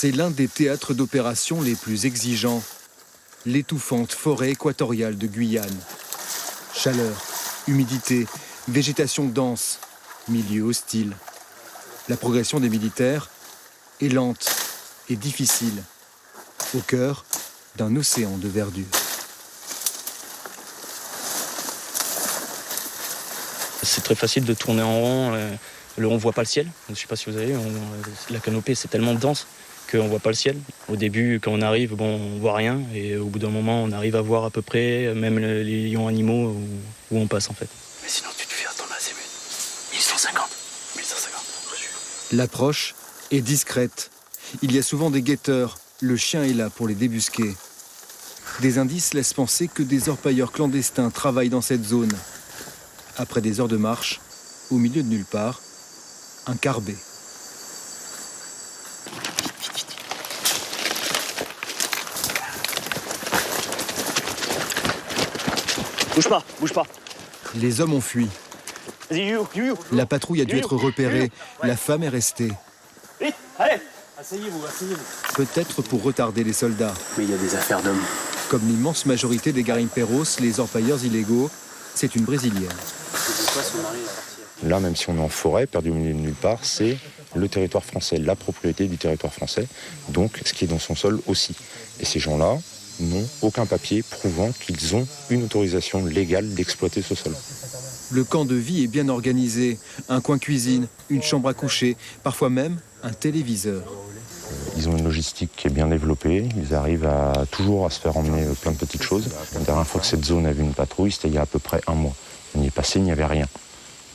C'est l'un des théâtres d'opération les plus exigeants. L'étouffante forêt équatoriale de Guyane. Chaleur, humidité, végétation dense, milieu hostile. La progression des militaires est lente et difficile, au cœur d'un océan de verdure. C'est très facile de tourner en rond. On ne voit pas le ciel. Je ne sais pas si vous avez vu. La canopée, c'est tellement dense qu'on ne voit pas le ciel. Au début, quand on arrive, on ne voit rien. Et au bout d'un moment, on arrive à voir à peu près, même les lions animaux où on passe en fait. Mais sinon, tu te fais attendre à 1150. L'approche est discrète. Il y a souvent des guetteurs. Le chien est là pour les débusquer. Des indices laissent penser que des orpailleurs clandestins travaillent dans cette zone. Après des heures de marche, au milieu de nulle part, un carbet. Bouge pas. Les hommes ont fui. Vas-y, you. La patrouille a dû être repérée. La femme est restée. Vite, allez. Asseyez-vous. Peut-être pour retarder les soldats. Mais il y a des affaires d'hommes. Comme l'immense majorité des garimpeiros, les orpailleurs illégaux, c'est une brésilienne. Là, même si on est en forêt, perdu au milieu de nulle part, c'est le territoire français, la propriété du territoire français, donc ce qui est dans son sol aussi. Et ces gens-là n'ont aucun papier prouvant qu'ils ont une autorisation légale d'exploiter ce sol. Le camp de vie est bien organisé. Un coin cuisine, une chambre à coucher, parfois même un téléviseur. Ils ont une logistique qui est bien développée. Ils arrivent toujours à se faire emmener plein de petites choses. La dernière fois que cette zone a vu une patrouille, c'était il y a à peu près un mois. On y est passé, il n'y avait rien.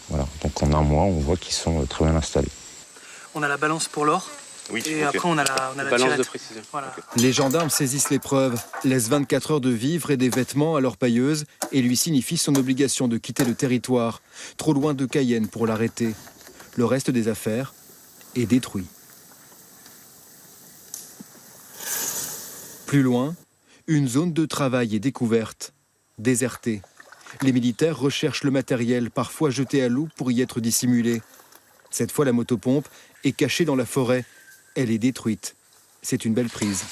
Voilà. Donc en un mois, on voit qu'ils sont très bien installés. On a la balance pour l'or. Oui, et après, on a la balance tirette. de précision. Voilà. Okay. Les gendarmes saisissent les preuves, laissent 24 heures de vivres et des vêtements à l'orpailleuse et lui signifient son obligation de quitter le territoire, trop loin de Cayenne pour l'arrêter. Le reste des affaires est détruit. Plus loin, une zone de travail est découverte, désertée. Les militaires recherchent le matériel, parfois jeté à l'eau pour y être dissimulé. Cette fois, la motopompe est cachée dans la forêt. Elle est détruite. C'est une belle prise.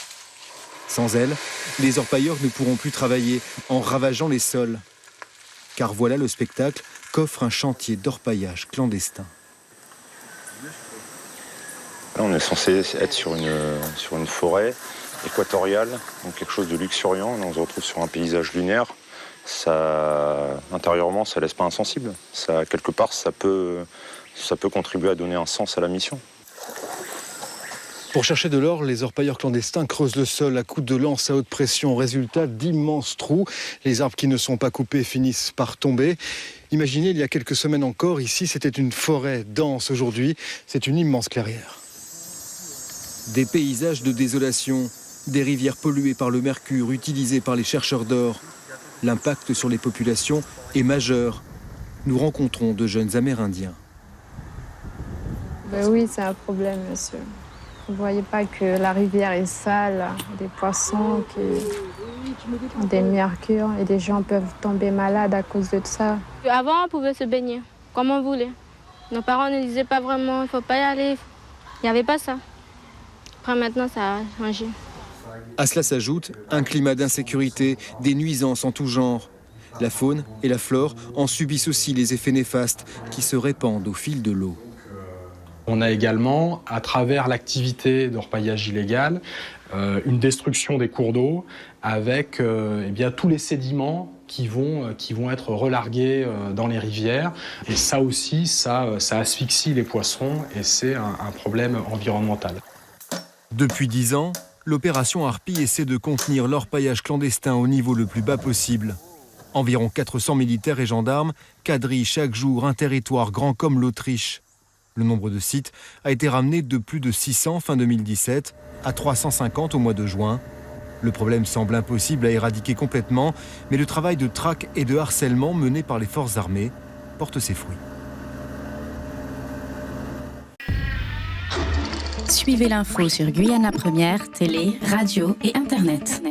Sans elle, les orpailleurs ne pourront plus travailler en ravageant les sols. Car voilà le spectacle qu'offre un chantier d'orpaillage clandestin. Là, on est censé être sur une forêt équatoriale, donc quelque chose de luxuriant. Là, on se retrouve sur un paysage lunaire. Intérieurement, ça laisse pas insensible. Quelque part, ça peut contribuer à donner un sens à la mission. Pour chercher de l'or, les orpailleurs clandestins creusent le sol à coups de lance à haute pression. Résultat, d'immenses trous. Les arbres qui ne sont pas coupés finissent par tomber. Imaginez, il y a quelques semaines encore, ici, c'était une forêt dense. Aujourd'hui, c'est une immense clairière. Des paysages de désolation, des rivières polluées par le mercure utilisé par les chercheurs d'or. L'impact sur les populations est majeur. Nous rencontrons de jeunes Amérindiens. Oui, c'est un problème, monsieur. Vous ne voyez pas que la rivière est sale, des poissons qui ont des mercures et des gens peuvent tomber malades à cause de ça. Avant, on pouvait se baigner comme on voulait. Nos parents ne disaient pas vraiment, il ne faut pas y aller. Il n'y avait pas ça. Après, maintenant, ça a changé. À cela s'ajoute un climat d'insécurité, des nuisances en tout genre. La faune et la flore en subissent aussi les effets néfastes qui se répandent au fil de l'eau. On a également, à travers l'activité d'orpaillage illégal, une destruction des cours d'eau avec tous les sédiments qui vont être relargués dans les rivières. Et ça aussi, ça asphyxie les poissons et c'est un problème environnemental. Depuis 10 ans, l'opération Harpie essaie de contenir l'orpaillage clandestin au niveau le plus bas possible. Environ 400 militaires et gendarmes quadrillent chaque jour un territoire grand comme l'Autriche. Le nombre de sites a été ramené de plus de 600 fin 2017 à 350 au mois de juin. Le problème semble impossible à éradiquer complètement, mais le travail de traque et de harcèlement mené par les forces armées porte ses fruits. Suivez l'info sur Guyane la Première, télé, radio et Internet.